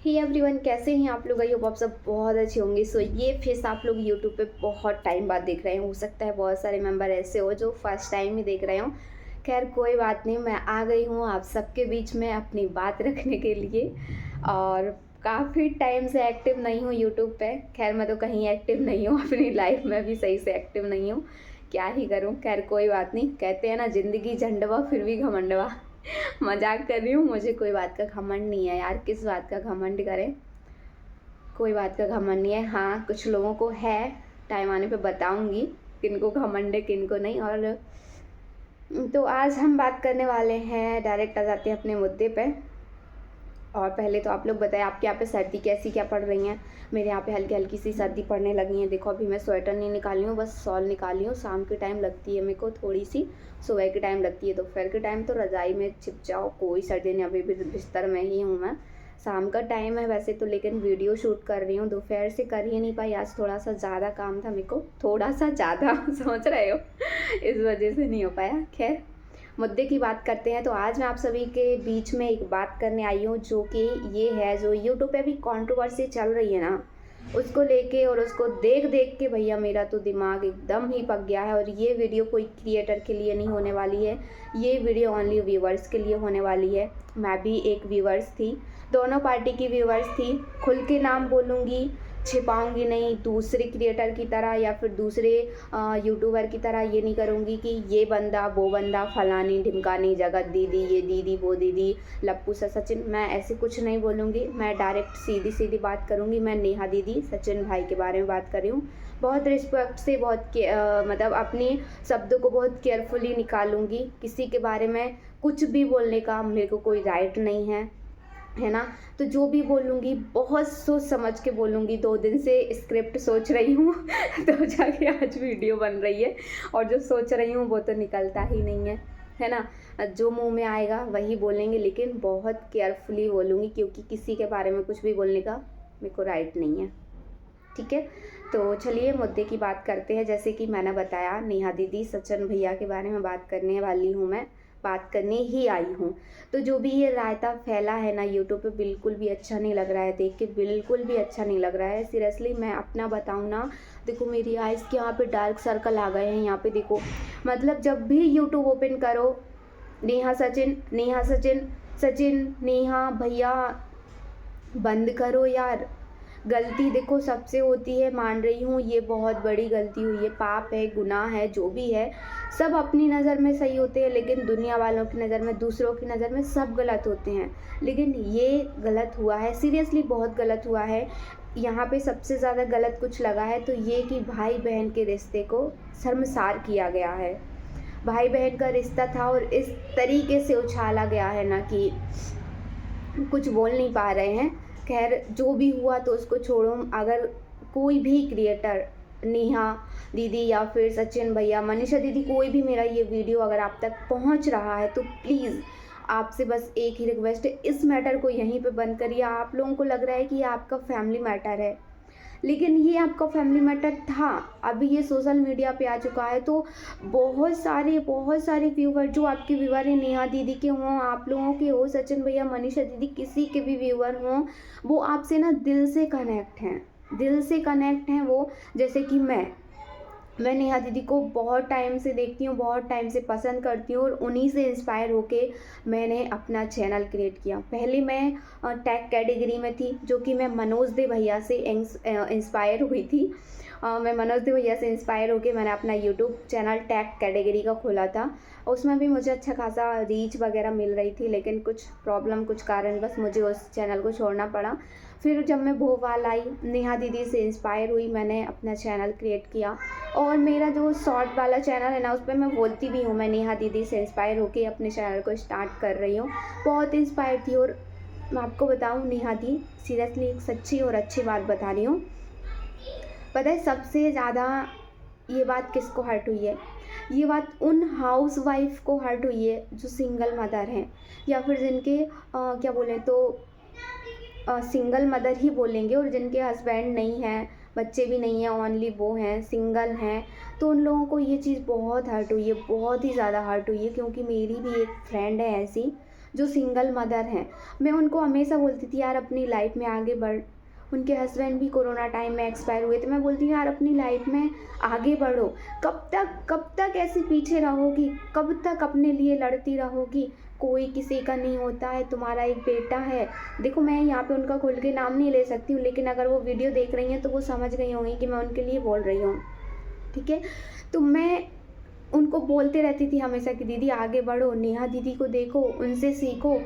Hey everyone, कैसे हैं आप लोग? आई होप आप सब बहुत अच्छे होंगे। ये फेस आप लोग यूट्यूब पे बहुत टाइम बाद देख रहे हैं। हो सकता है बहुत सारे मेंबर ऐसे हो जो फर्स्ट टाइम ही देख रहे हो। खैर कोई बात नहीं, मैं आ गई हूँ आप सबके बीच में अपनी बात रखने के लिए। और काफ़ी टाइम से एक्टिव नहीं हूँ यूट्यूब पे। खैर मैं तो कहीं एक्टिव नहीं हूँ, अपनी लाइफ में भी सही से एक्टिव नहीं हूँ। क्या ही करूँ, खैर कोई बात नहीं। कहते हैं ना, ज़िंदगी झंडवा फिर भी घमंडवा। मजाक कर रही हूँ, मुझे कोई बात का घमंड नहीं है यार। किस बात का घमंड करें, कोई बात का घमंड नहीं है। हाँ, कुछ लोगों को है, टाइम आने पे बताऊंगी किनको घमंड है किनको नहीं। और तो आज हम बात करने वाले हैं, डायरेक्ट आ जाते हैं अपने मुद्दे पे। और पहले तो आप लोग बताएं, आपके यहाँ पे सर्दी कैसी क्या पड़ रही हैं? मेरे यहाँ पे हल्की हल्की सी सर्दी पड़ने लगी है। देखो अभी मैं स्वेटर नहीं निकाली हूँ, बस शॉल निकाली हूँ। शाम के टाइम लगती है मेरे को थोड़ी सी, सुबह के टाइम लगती है। दोपहर के टाइम तो रज़ाई में छिप जाओ, कोई सर्दी नहीं। अभी भी बिस्तर में ही हूँ मैं। शाम का टाइम है वैसे तो, लेकिन वीडियो शूट कर रही हूँ। दोपहर से कर ही नहीं पाई, आज थोड़ा सा ज़्यादा काम था मेरे को, थोड़ा सा ज़्यादा समझ रहे हो, इस वजह से नहीं हो पाया। खैर मुद्दे की बात करते हैं। तो आज मैं आप सभी के बीच में एक बात करने आई हूँ, जो कि ये है, जो यूट्यूब पे अभी कंट्रोवर्सी चल रही है ना, उसको लेके और उसको देख देख के भैया मेरा तो दिमाग एकदम ही पक गया है। और ये वीडियो कोई क्रिएटर के लिए नहीं होने वाली है, ये वीडियो ओनली व्यूवर्स के लिए होने वाली है। मैं भी एक व्यूवर्स थी, दोनों पार्टी की व्यूवर्स थी। खुल के नाम बोलूँगी, छिपाऊंगी नहीं, दूसरे क्रिएटर की तरह या फिर दूसरे यूट्यूबर की तरह ये नहीं करूँगी कि ये बंदा वो बंदा, फलानी ढिमकानी, जगत दीदी, ये दीदी वो दीदी, लप्पू सा सचिन। मैं ऐसे कुछ नहीं बोलूँगी, मैं डायरेक्ट सीधी सीधी बात करूँगी। मैं नेहा दीदी, सचिन भाई के बारे में बात कर रही हूँ। बहुत रिस्पेक्ट से, बहुत मतलब अपने शब्दों को बहुत केयरफुली निकालूंगी। किसी के बारे में कुछ भी बोलने का मेरे को कोई राइट नहीं है ना। तो जो भी बोलूँगी बहुत सोच समझ के बोलूँगी। 2 दिन से स्क्रिप्ट सोच रही हूँ तो जाके आज वीडियो बन रही है। और जो सोच रही हूँ वो तो निकलता ही नहीं है ना। जो मुंह में आएगा वही बोलेंगे, लेकिन बहुत केयरफुली बोलूँगी, क्योंकि किसी के बारे में कुछ भी बोलने का मेरे को राइट नहीं है। ठीक है, तो चलिए मुद्दे की बात करते हैं। जैसे कि मैंने बताया, नेहा दीदी, सचिन भैया के बारे में बात करने वाली हूँ, मैं बात करने ही आई हूँ। तो जो भी ये रायता फैला है ना यूट्यूब पे, बिल्कुल भी अच्छा नहीं लग रहा है देख के, बिल्कुल भी अच्छा नहीं लग रहा है। सीरियसली मैं अपना बताऊँ ना, देखो मेरी आइज़ के यहाँ पे डार्क सर्कल आ गए हैं, यहाँ पे देखो। मतलब जब भी यूट्यूब ओपन करो, नेहा सचिन, नेहा सचिन, सचिन नेहा भैया, बंद करो यार। गलती देखो सबसे होती है, मान रही हूँ ये बहुत बड़ी गलती हुई है, पाप है, गुनाह है, जो भी है। सब अपनी नज़र में सही होते हैं, लेकिन दुनिया वालों की नज़र में, दूसरों की नज़र में सब गलत होते हैं। लेकिन ये गलत हुआ है, सीरियसली बहुत गलत हुआ है। यहाँ पे सबसे ज़्यादा गलत कुछ लगा है तो ये कि भाई बहन के रिश्ते को शर्मसार किया गया है। भाई बहन का रिश्ता था और इस तरीके से उछाला गया है ना कि कुछ बोल नहीं पा रहे हैं। खैर जो भी हुआ तो उसको छोड़ो। अगर कोई भी क्रिएटर, नेहा दीदी या फिर सचिन भैया, मनीषा दीदी, कोई भी मेरा ये वीडियो अगर आप तक पहुंच रहा है तो प्लीज़ आपसे बस एक ही रिक्वेस्ट है, इस मैटर को यहीं पे बंद करिए। आप लोगों को लग रहा है कि ये आपका फैमिली मैटर है, लेकिन ये आपका फैमिली मैटर था, अभी ये सोशल मीडिया पे आ चुका है। तो बहुत सारे व्यूवर, जो आपके व्यूवर हैं, नेहा दीदी के हों, आप लोगों के हो, सचिन भैया, मनीषा दीदी, किसी के भी व्यूवर हों, वो आपसे ना दिल से कनेक्ट हैं, दिल से कनेक्ट हैं वो। जैसे कि मैं नेहा दीदी को बहुत टाइम से देखती हूँ, बहुत टाइम से पसंद करती हूँ, और उन्हीं से इंस्पायर होके मैंने अपना चैनल क्रिएट किया। पहले मैं टैग कैटेगरी में थी, जो कि मैं मनोज दे भैया से इंस्पायर हुई थी। मैं मनोज दे भैया से इंस्पायर होके मैंने अपना यूट्यूब चैनल टैग कैटेगरी का खोला था। उसमें भी मुझे अच्छा खासा रीच वगैरह मिल रही थी, लेकिन कुछ प्रॉब्लम, कुछ कारण बस मुझे उस चैनल को छोड़ना पड़ा। फिर जब मैं भोपाल आई, नेहा दीदी से इंस्पायर हुई, मैंने अपना चैनल क्रिएट किया। और मेरा जो शॉर्ट वाला चैनल है ना, उस पर मैं बोलती भी हूँ, मैं नेहा दीदी से इंस्पायर होकर अपने चैनल को स्टार्ट कर रही हूँ। बहुत इंस्पायर थी। और मैं आपको बताऊँ, नेहा दी, सीरियसली एक सच्ची और अच्छी बात बता रही हूँ। पता है सबसे ज़्यादा ये बात किसको हर्ट हुई है? ये बात उन हाउस वाइफ को हर्ट हुई है जो सिंगल मदर हैं, या फिर जिनके क्या बोलें तो सिंगल मदर ही बोलेंगे, और जिनके हस्बैंड नहीं हैं, बच्चे भी नहीं हैं, ओनली वो हैं, सिंगल हैं। तो उन लोगों को ये चीज़ बहुत हर्ट हुई है, बहुत ही ज़्यादा हर्ट हुई है। क्योंकि मेरी भी एक फ्रेंड है ऐसी, जो सिंगल मदर हैं, मैं उनको हमेशा बोलती थी यार अपनी लाइफ में आगे बढ़। उनके हस्बैंड भी कोरोना टाइम में एक्सपायर हुए थे। मैं बोलती हूँ यार अपनी लाइफ में आगे बढ़ो। कब तक ऐसे पीछे रहोगी, कब तक अपने लिए लड़ती रहोगी। कोई किसी का नहीं होता है, तुम्हारा एक बेटा है। देखो मैं यहाँ पे उनका खुल के नाम नहीं ले सकती हूँ, लेकिन अगर वो वीडियो देख रही हैं तो वो समझ गई होंगी कि मैं उनके लिए बोल रही हूँ, ठीक है। तो मैं उनको बोलते रहती थी हमेशा कि दीदी आगे बढ़ो, नेहा दीदी को देखो, उनसे सीखो,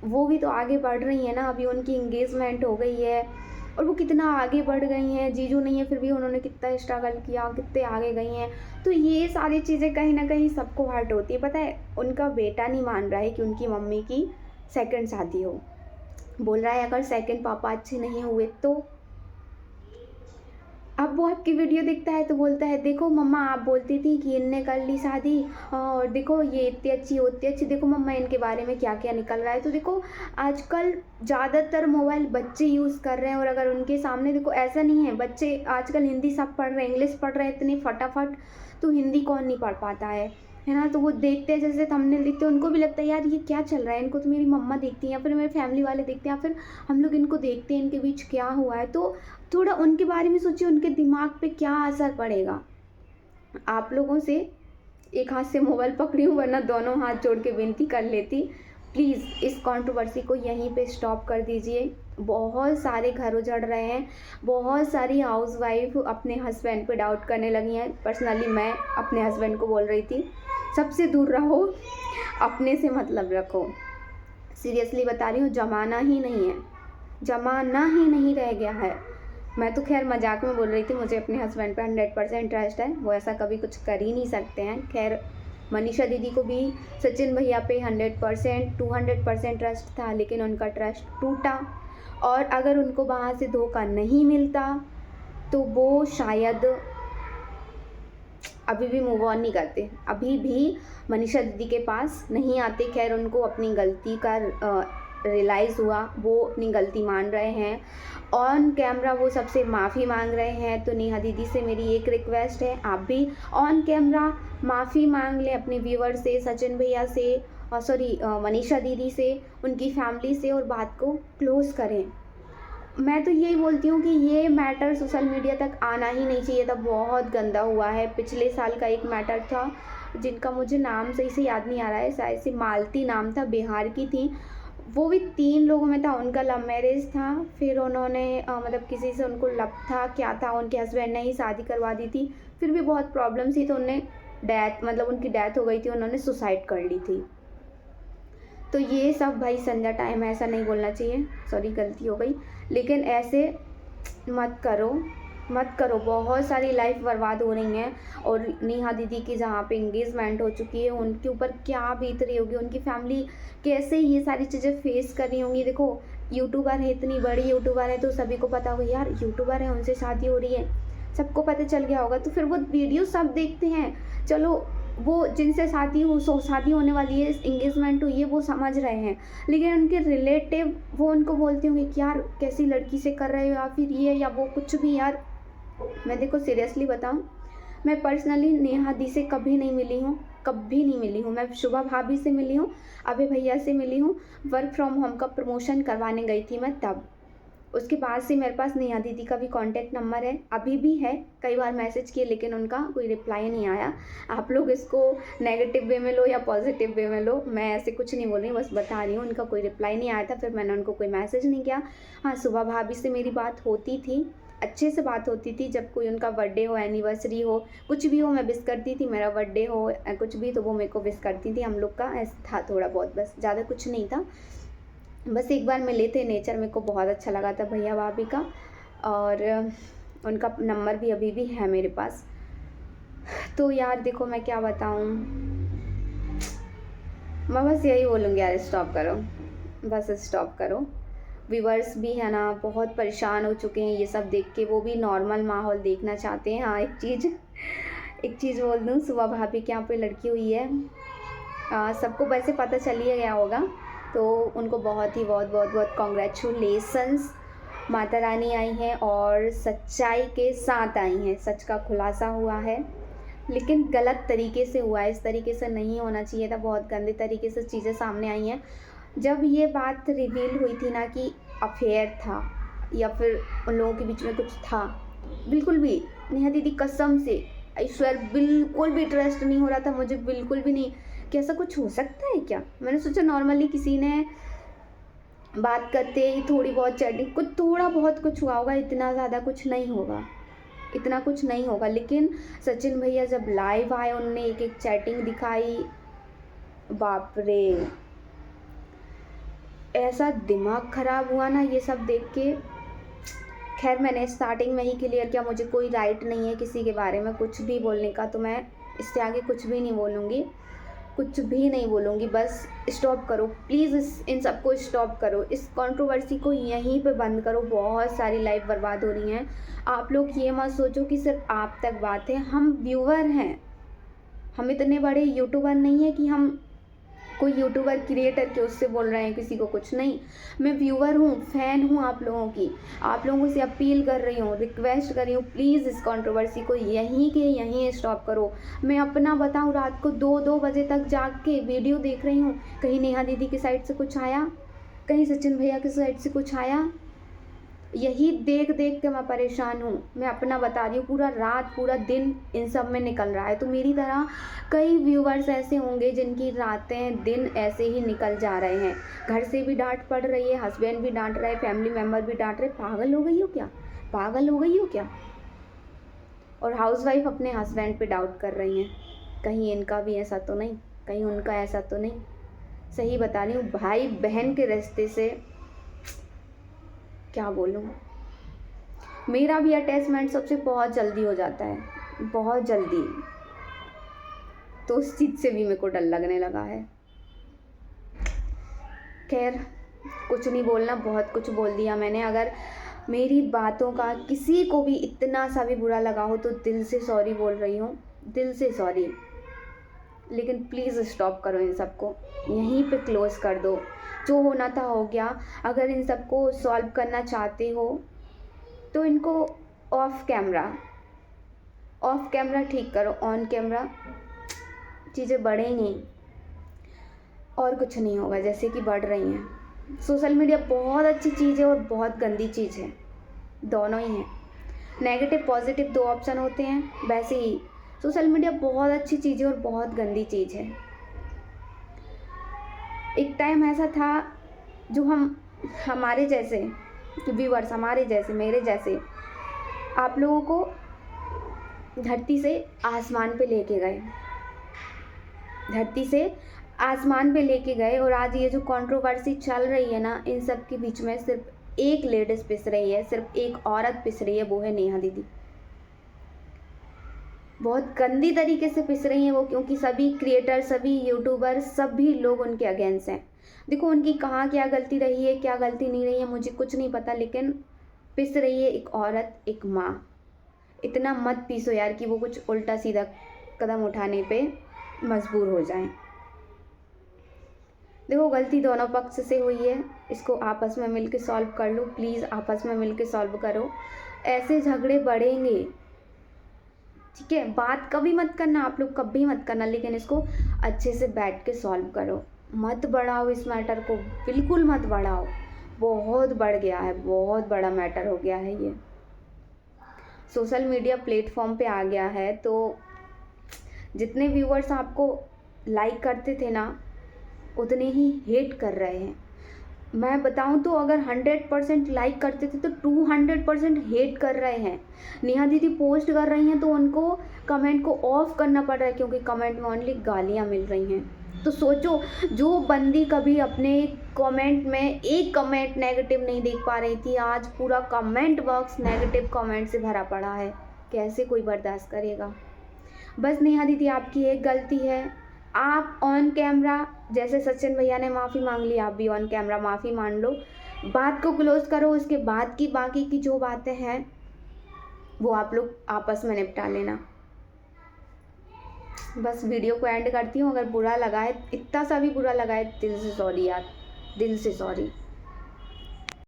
वो भी तो आगे बढ़ रही है ना। अभी उनकी इंगेजमेंट हो गई है और वो कितना आगे बढ़ गई हैं। जीजू नहीं है फिर भी उन्होंने कितना स्ट्रगल किया, कितने आगे गई हैं। तो ये सारी चीज़ें कहीं ना कहीं सबको हर्ट होती है। पता है उनका बेटा नहीं मान रहा है कि उनकी मम्मी की सेकंड शादी हो। बोल रहा है अगर सेकंड पापा अच्छे नहीं हुए तो। अब वो आपकी वीडियो देखता है तो बोलता है देखो मम्मा आप बोलती थी कि इनने कर ली शादी और देखो ये इतनी अच्छी होती अच्छी, देखो मम्मा इनके बारे में क्या क्या निकल रहा है। तो देखो आजकल ज़्यादातर मोबाइल बच्चे यूज़ कर रहे हैं और अगर उनके सामने देखो ऐसा नहीं है, बच्चे आजकल हिंदी सब पढ़ रहे हैं, इंग्लिश पढ़ रहे हैं इतनी फटाफट, तो हिंदी कौन नहीं पढ़ पाता है ना। तो वो देखते हैं जैसे थंबनेल देखते हैं, उनको भी लगता है यार ये क्या चल रहा है, इनको तो मेरी मम्मा देखती हैं या फिर मेरे फैमिली वाले देखते हैं या फिर हम लोग इनको देखते हैं, इनके बीच क्या हुआ है। तो थोड़ा उनके बारे में सोचिए, उनके दिमाग पे क्या असर पड़ेगा। आप लोगों से एक हाथ से मोबाइल पकड़ी हूँ वरना दोनों हाथ जोड़ के विनती कर लेती, प्लीज़ इस कंट्रोवर्सी को यहीं पे स्टॉप कर दीजिए। बहुत सारे घर उजड़ रहे हैं, बहुत सारी हाउसवाइफ अपने हस्बैंड पे डाउट करने लगी हैं। पर्सनली मैं अपने हस्बैंड को बोल रही थी सबसे दूर रहो, अपने से मतलब रखो। सीरियसली बता रही हूँ, ज़माना ही नहीं है, ज़माना ही नहीं रह गया है। मैं तो खैर मजाक में बोल रही थी, मुझे अपने हस्बैंड पे 100% ट्रस्ट है, वो ऐसा कभी कुछ कर ही नहीं सकते हैं। खैर मनीषा दीदी को भी सचिन भैया पे 100% 200% ट्रस्ट था, लेकिन उनका ट्रस्ट टूटा और अगर उनको वहाँ से धोखा नहीं मिलता तो वो शायद अभी भी मूव ऑन नहीं करते, अभी भी मनीषा दीदी के पास नहीं आते। खैर उनको अपनी गलती का रियलाइज़ हुआ, वो अपनी गलती मान रहे हैं, ऑन कैमरा वो सबसे माफ़ी मांग रहे हैं। तो नेहा दीदी से मेरी एक रिक्वेस्ट है, आप भी ऑन कैमरा माफ़ी मांग लें अपने व्यूअर से, सचिन भैया से, मनीषा दीदी से, उनकी फैमिली से, और बात को क्लोज़ करें। मैं तो यही बोलती हूँ कि ये मैटर सोशल मीडिया तक आना ही नहीं चाहिए था, बहुत गंदा हुआ है। पिछले साल का एक मैटर था जिनका मुझे नाम सही से याद नहीं आ रहा है, शायद से मालती नाम था, बिहार की थी, वो भी 3 लोगों में था, उनका लव मैरिज था। फिर उन्होंने मतलब किसी से उनको लव था क्या था, उनके हस्बैंड ने ही शादी करवा दी थी, फिर भी बहुत प्रॉब्लम थी तो उन्हें उनकी डेथ हो गई थी, उन्होंने सुसाइड कर ली थी। तो ये सब भाई संध्या टाइम ऐसा नहीं बोलना चाहिए, सॉरी गलती हो गई, लेकिन ऐसे मत करो। बहुत सारी लाइफ बर्बाद हो रही हैं और नेहा दीदी की जहाँ पे इंगेजमेंट हो चुकी है उनके ऊपर क्या बीत रही होगी, उनकी फैमिली कैसे ये सारी चीज़ें फेस कर रही होंगी। देखो यूट्यूबर है, इतनी बड़ी यूट्यूबर है तो सभी को पता होगा यार यूट्यूबर है उनसे शादी हो रही है, सबको पता चल गया होगा, तो फिर वो वीडियो सब देखते हैं। चलो वो जिनसे शादी होने वाली है, इंगेजमेंट हुई है, वो समझ रहे हैं, लेकिन उनके रिलेटिव वो उनको बोलते होंगे कि यार कैसी लड़की से कर रहे हो या फिर ये या वो कुछ भी। यार मैं देखो सीरियसली बताऊं, मैं पर्सनली नेहा दी से कभी नहीं मिली हूँ। मैं शुभा भाभी से मिली हूँ, अभय भैया से मिली हूँ, वर्क फ्रॉम होम का प्रमोशन करवाने गई थी मैं तब। उसके बाद से मेरे पास नेहा दीदी का भी कॉन्टैक्ट नंबर है, अभी भी है, कई बार मैसेज किए लेकिन उनका कोई रिप्लाई नहीं आया। आप लोग इसको नेगेटिव वे में लो या पॉजिटिव वे में लो, मैं ऐसे कुछ नहीं बोल रही हूँ, बस बता रही हूँ। उनका कोई रिप्लाई नहीं आया था, फिर मैंने उनको कोई मैसेज नहीं किया। हाँ सुबह भाभी से मेरी बात होती थी, अच्छे से बात होती थी, जब कोई उनका बर्थडे हो, एनिवर्सरी हो, कुछ भी हो मैं विश करती थी, मेरा बर्थडे हो कुछ भी तो वो मेरे को विश करती थी। हम लोग का ऐसा था थोड़ा बहुत, बस ज़्यादा कुछ नहीं था। बस एक बार मिले थे, नेचर मेरे को बहुत अच्छा लगा था भैया भाभी का, और उनका नंबर भी अभी भी है मेरे पास। तो यार देखो मैं क्या बताऊँ, मैं बस यही बोलूँगी यार स्टॉप करो, बस स्टॉप करो। व्यूअर्स भी है ना बहुत परेशान हो चुके हैं ये सब देख के, वो भी नॉर्मल माहौल देखना चाहते हैं। हाँ एक चीज़ बोल दूँ, सुबह भाभी के यहाँ पे लड़की हुई है, सबको वैसे पता चल ही गया होगा, तो उनको बहुत कॉन्ग्रेचुलेसन्स। माता रानी आई हैं और सच्चाई के साथ आई हैं, सच का खुलासा हुआ है, लेकिन गलत तरीके से हुआ है, इस तरीके से नहीं होना चाहिए था, बहुत गंदे तरीके से चीज़ें सामने आई हैं। जब ये बात रिवील हुई थी ना कि अफेयर था या फिर उन लोगों के बीच में कुछ था, बिल्कुल भी नेहा दीदी कसम से आई स्वेयर बिल्कुल भी ट्रस्ट नहीं हो रहा था मुझे, बिल्कुल भी नहीं कि ऐसा कुछ हो सकता है क्या। मैंने सोचा नॉर्मली किसी ने बात करते ही थोड़ी बहुत चैटिंग, कुछ थोड़ा बहुत कुछ हुआ होगा, इतना ज़्यादा कुछ नहीं होगा, इतना कुछ नहीं होगा। लेकिन सचिन भैया जब लाइव आए, उनने एक एक चैटिंग दिखाई, बाप रे, ऐसा दिमाग ख़राब हुआ ना ये सब देख के। खैर मैंने स्टार्टिंग में ही क्लियर किया, मुझे कोई राइट नहीं है किसी के बारे में कुछ भी बोलने का, तो मैं इससे आगे कुछ भी नहीं बोलूँगी, कुछ भी नहीं बोलूँगी। बस स्टॉप करो प्लीज़, इन सबको स्टॉप करो, इस कंट्रोवर्सी को यहीं पे बंद करो। बहुत सारी लाइफ बर्बाद हो रही हैं। आप लोग ये मत सोचो कि सिर्फ आप तक बात है, हम व्यूअर हैं, हम इतने बड़े यूट्यूबर नहीं है कि हम कोई यूट्यूबर क्रिएटर के उससे बोल रहे हैं किसी को कुछ नहीं। मैं व्यूअर हूँ, फ़ैन हूँ आप लोगों की, आप लोगों से अपील कर रही हूँ, रिक्वेस्ट कर रही हूँ, प्लीज़ इस कंट्रोवर्सी को यहीं के यहीं स्टॉप करो। मैं अपना बताऊँ, रात को 2-2 बजे तक जाग के वीडियो देख रही हूँ, कहीं नेहा दीदी की साइड से कुछ आया, कहीं सचिन भैया की साइड से कुछ आया, यही देख देख के मैं परेशान हूँ। मैं अपना बता रही हूँ, पूरा रात पूरा दिन इन सब में निकल रहा है। तो मेरी तरह कई व्यूवर्स ऐसे होंगे जिनकी रातें दिन ऐसे ही निकल जा रहे हैं, घर से भी डांट पड़ रही है, हस्बैंड भी डांट रहे, फैमिली मेम्बर भी डांट रहे, पागल हो गई हो क्या, पागल हो गई हो क्या। और हाउसवाइफ अपने हस्बैंड पे डाउट कर रही हैं, कहीं इनका भी ऐसा तो नहीं, कहीं उनका ऐसा तो नहीं। सही बता रही हूँ, भाई बहन के रिश्ते से क्या बोलूँ, मेरा भी अटैचमेंट सबसे बहुत जल्दी हो जाता है, बहुत जल्दी, तो उस चीज़ से भी मेरे को डर लगने लगा है। खैर कुछ नहीं बोलना, बहुत कुछ बोल दिया मैंने। अगर मेरी बातों का किसी को भी इतना सा भी बुरा लगा हो तो दिल से सॉरी बोल रही हूँ, दिल से सॉरी। लेकिन प्लीज़ स्टॉप करो, इन सबको यहीं पे क्लोज़ कर दो, जो होना था हो गया। अगर इन सबको सॉल्व करना चाहते हो तो इनको ऑफ कैमरा ठीक करो, ऑन कैमरा चीज़ें बढ़ेंगी और कुछ नहीं होगा जैसे कि बढ़ रही हैं। सोशल मीडिया बहुत अच्छी चीज़ है और बहुत गंदी चीज़ है, दोनों ही हैं। नेगेटिव पॉजिटिव 2 ऑप्शन होते हैं, वैसे ही सोशल मीडिया बहुत अच्छी चीज़ है और बहुत गंदी चीज़ है। एक टाइम ऐसा था जो हमारे जैसे व्यूअर्स, हमारे जैसे, मेरे जैसे आप लोगों को धरती से आसमान पे लेके गए, धरती से आसमान पे लेके गए। और आज ये जो कंट्रोवर्सी चल रही है ना, इन सब के बीच में सिर्फ एक लेडीज़ पिस रही है, सिर्फ एक औरत पिस रही है, वो है नेहा दीदी। बहुत गंदी तरीके से पिस रही हैं वो, क्योंकि सभी क्रिएटर, सभी यूट्यूबर, सभी लोग उनके अगेंस्ट हैं। देखो उनकी कहाँ क्या गलती रही है, क्या गलती नहीं रही है, मुझे कुछ नहीं पता, लेकिन पिस रही है एक औरत, एक माँ। इतना मत पीसो यार कि वो कुछ उल्टा सीधा कदम उठाने पे मजबूर हो जाएं। देखो गलती दोनों पक्ष से हुई है, इसको आपस में मिल के सॉल्व कर लो, प्लीज़ आपस में मिल के सॉल्व करो। ऐसे झगड़े बढ़ेंगे, ठीक है, बात कभी मत करना, आप लोग कभी मत करना, लेकिन इसको अच्छे से बैठ के सॉल्व करो, मत बढ़ाओ इस मैटर को, बिल्कुल मत बढ़ाओ। बहुत बढ़ गया है, बहुत बड़ा मैटर हो गया है ये, सोशल मीडिया प्लेटफॉर्म पे आ गया है। तो जितने व्यूअर्स आपको लाइक करते थे ना, उतने ही हेट कर रहे हैं। मैं बताऊं तो अगर 100% लाइक करते थे तो 200% हेट कर रहे हैं। नेहा दीदी पोस्ट कर रही हैं तो उनको कमेंट को ऑफ करना पड़ रहा है, क्योंकि कमेंट में ओनली गालियां मिल रही हैं। तो सोचो, जो बंदी कभी अपने कमेंट में एक कमेंट नेगेटिव नहीं देख पा रही थी, आज पूरा कमेंट बॉक्स नेगेटिव कमेंट से भरा पड़ा है। कैसे कोई बर्दाश्त करेगा। बस नेहा दीदी आपकी एक गलती है, आप ऑन कैमरा, जैसे सचिन भैया ने माफ़ी मांग ली, आप भी ऑन कैमरा माफ़ी मान लो, बात को क्लोज करो। उसके बाद की बाकी की जो बातें हैं वो आप लोग आपस में निपटा लेना। बस वीडियो को एंड करती हूँ। अगर बुरा लगा है, इतना सा भी बुरा लगा है, दिल से सॉरी यार, दिल से सॉरी।